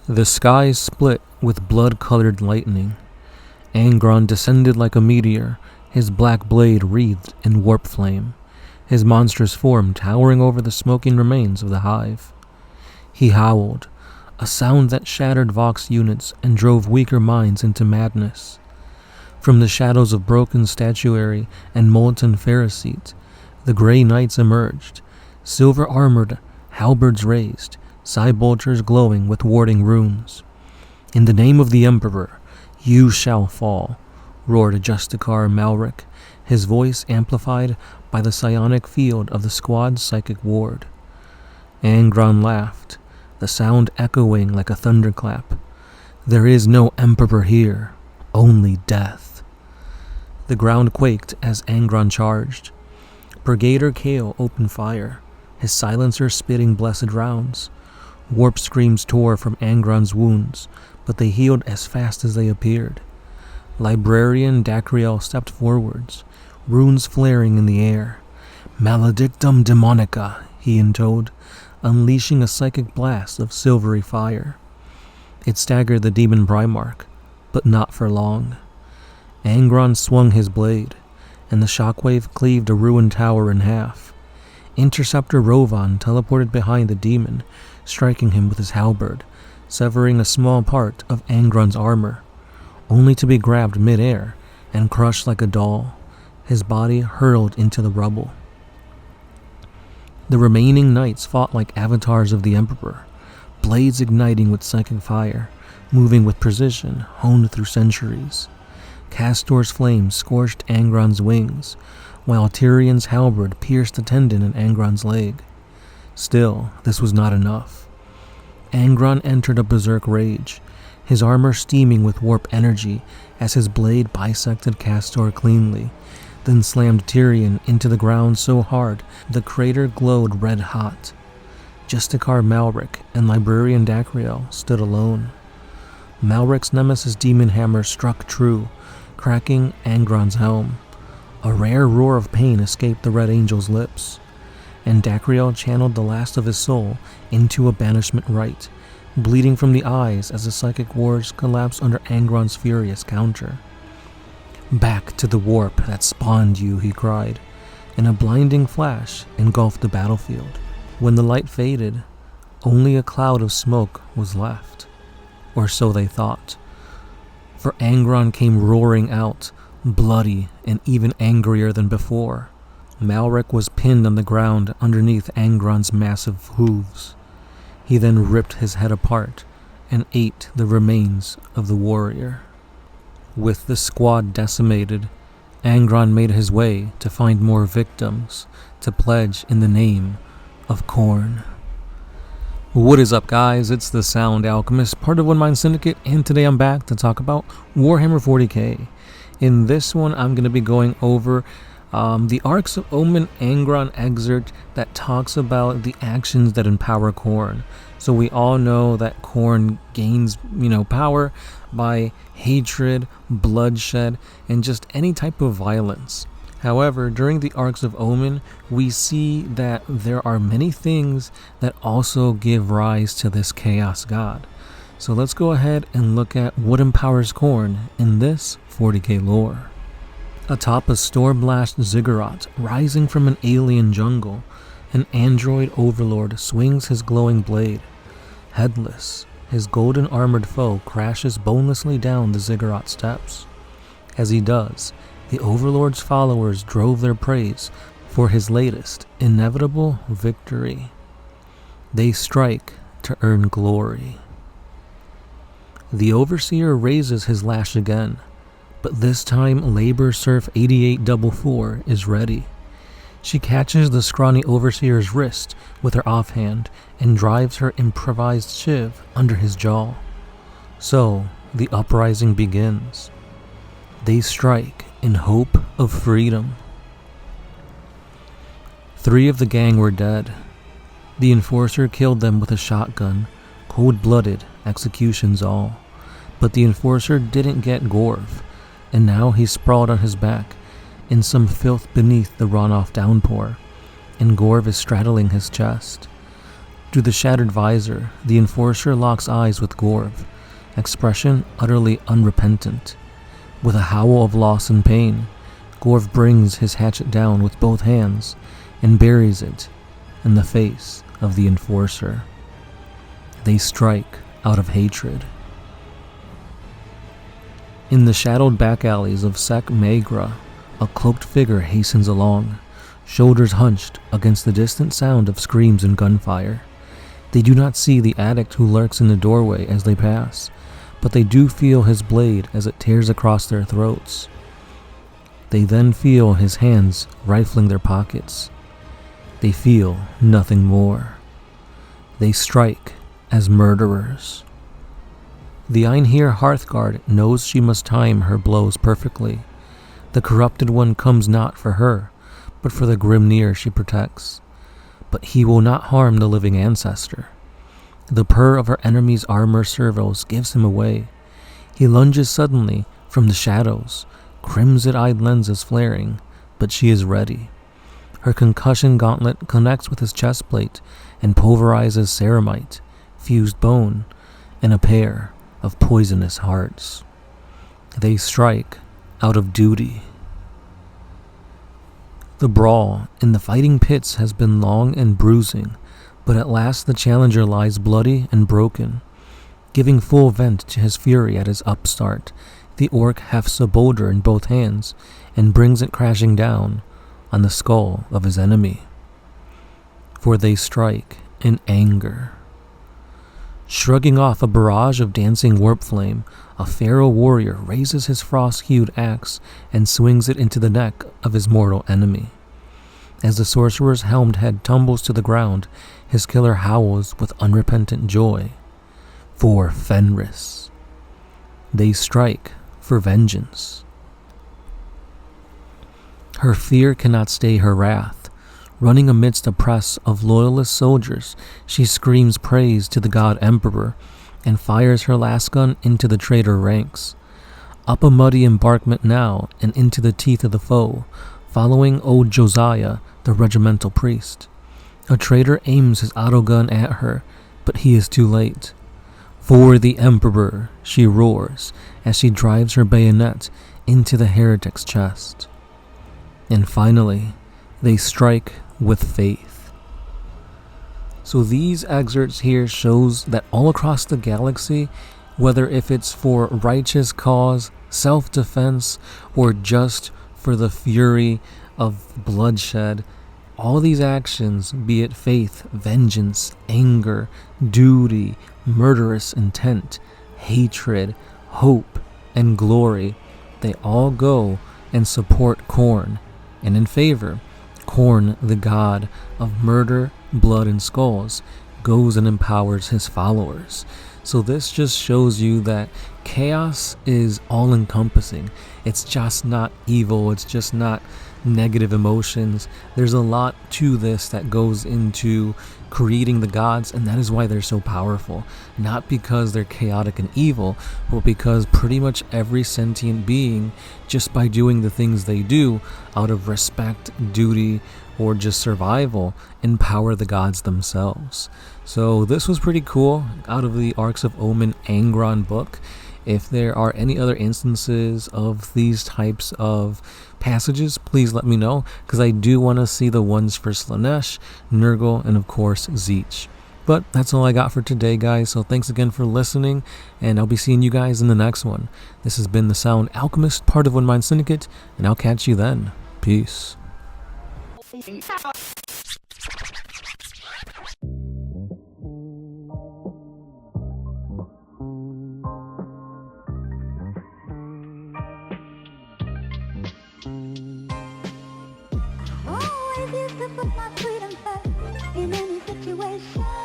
The sky split with blood-colored lightning. Angron descended like a meteor, his black blade wreathed in warp flame, his monstrous form towering over the smoking remains of the hive. He howled, a sound that shattered Vox units and drove weaker minds into madness. From the shadows of broken statuary and molten Pharisite, the Grey Knights emerged, silver-armored, halberds raised, cybolters glowing with warding runes. "In the name of the Emperor, you shall fall," roared Justicar Malric, his voice amplified by the psionic field of the squad's psychic ward. Angron laughed, the sound echoing like a thunderclap. "There is no Emperor here, only death." The ground quaked as Angron charged. Brigadier Kale opened fire, his silencer spitting blessed rounds. Warp screams tore from Angron's wounds, but they healed as fast as they appeared. Librarian Dacriel stepped forwards, runes flaring in the air. "Maledictum Demonica," he intoned, unleashing a psychic blast of silvery fire. It staggered the demon Primarch, but not for long. Angron swung his blade, and the shockwave cleaved a ruined tower in half. Interceptor Rovan teleported behind the demon, striking him with his halberd, severing a small part of Angron's armor, only to be grabbed mid-air and crushed like a doll, his body hurled into the rubble. The remaining knights fought like avatars of the Emperor, blades igniting with psychic fire, moving with precision honed through centuries. Castor's flames scorched Angron's wings, while Tyrion's halberd pierced a tendon in Angron's leg. Still, this was not enough. Angron entered a berserk rage, his armor steaming with warp energy as his blade bisected Castor cleanly, then slammed Tyrion into the ground so hard the crater glowed red-hot. Justicar Malric and Librarian Dacriel stood alone. Malric's nemesis Demon Hammer struck true, cracking Angron's helm. A rare roar of pain escaped the Red Angel's lips, and Dacriel channeled the last of his soul into a banishment rite, bleeding from the eyes as the psychic wards collapsed under Angron's furious counter. "Back to the warp that spawned you," he cried, and a blinding flash engulfed the battlefield. When the light faded, only a cloud of smoke was left, or so they thought, for Angron came roaring out, bloody and even angrier than before. Malric was pinned on the ground underneath Angron's massive hooves. He then ripped his head apart and ate the remains of the warrior. With the squad decimated, Angron made his way to find more victims to pledge in the name of Khorne. What is up, guys? It's the Sound Alchemist, part of OneMindSyndicate, and today I'm back to talk about Warhammer 40K. In this one, I'm going to be going over the Arcs of Omen Angron excerpt that talks about the actions that empower Khorne. So we all know that Khorne gains, power by hatred, bloodshed, and just any type of violence. However, during the Arcs of Omen, we see that there are many things that also give rise to this Chaos God. So let's go ahead and look at what empowers Khorne in this 40K lore. Atop a storm-lashed ziggurat rising from an alien jungle, an android overlord swings his glowing blade. Headless, his golden armored foe crashes bonelessly down the ziggurat steps. As he does, the overlord's followers drove their praise for his latest inevitable victory. They strike to earn glory. The overseer raises his lash again, but this time Labor Serf 8844 is ready. She catches the scrawny overseer's wrist with her offhand and drives her improvised shiv under his jaw. So, the uprising begins. They strike in hope of freedom. 3 of the gang were dead. The enforcer killed them with a shotgun, cold-blooded, executions all. But the enforcer didn't get Gorv, and now he's sprawled on his back, in some filth beneath the Ronoff downpour, and Gorv is straddling his chest. Through the shattered visor, the enforcer locks eyes with Gorv, expression utterly unrepentant. With a howl of loss and pain, Gorv brings his hatchet down with both hands and buries it in the face of the enforcer. They strike out of hatred. In the shadowed back alleys of Sec Magra, a cloaked figure hastens along, shoulders hunched against the distant sound of screams and gunfire. They do not see the addict who lurks in the doorway as they pass, but they do feel his blade as it tears across their throats. They then feel his hands rifling their pockets. They feel nothing more. They strike as murderers. The Einhir Hearthguard knows she must time her blows perfectly. The corrupted one comes not for her, but for the Grimnir she protects. But he will not harm the living ancestor. The purr of her enemy's armor servos gives him away. He lunges suddenly from the shadows, crimson-eyed lenses flaring, but she is ready. Her concussion gauntlet connects with his chest plate and pulverizes ceramite, fused bone, and a pair of poisonous hearts. They strike out of duty. The brawl in the fighting pits has been long and bruising, but at last the challenger lies bloody and broken. Giving full vent to his fury at his upstart, the orc hefts a boulder in both hands and brings it crashing down on the skull of his enemy. For they strike in anger. Shrugging off a barrage of dancing warp flame, a feral warrior raises his frost-hued axe and swings it into the neck of his mortal enemy. As the sorcerer's helmed head tumbles to the ground, his killer howls with unrepentant joy. For Fenris. They strike for vengeance. Her fear cannot stay her wrath. Running amidst a press of loyalist soldiers, she screams praise to the god emperor and fires her last gun into the traitor ranks. Up a muddy embankment now and into the teeth of the foe, following old Josiah, the regimental priest. A traitor aims his autogun at her, but he is too late. For the emperor, she roars as she drives her bayonet into the heretic's chest. And finally, they strike with faith. So these excerpts here shows that all across the galaxy, whether if it's for righteous cause, self-defense, or just for the fury of bloodshed, all these actions, be it faith, vengeance, anger, duty, murderous intent, hatred, hope, and glory, they all go and support Khorne, and in favor, Khorne, the god of murder, blood, and skulls, goes and empowers his followers. So this just shows you that chaos is all-encompassing. It's just not evil. It's just not negative emotions. There's a lot to this that goes into creating the gods, and that is why they're so powerful. Not because they're chaotic and evil, but because pretty much every sentient being, just by doing the things they do out of respect, duty, or just survival, empower the gods themselves. So this was pretty cool out of the Arcs of Omen Angron book. If there are any other instances of these types of passages, please let me know, because I do want to see the ones for Slanesh, Nurgle, and of course Zeech. But that's all I got for today, guys, so thanks again for listening, and I'll be seeing you guys in the next one. This has been the Sound Alchemist, part of OneMindSyndicate, and I'll catch you then. Peace. Oh, I used to put my freedom first in any situation.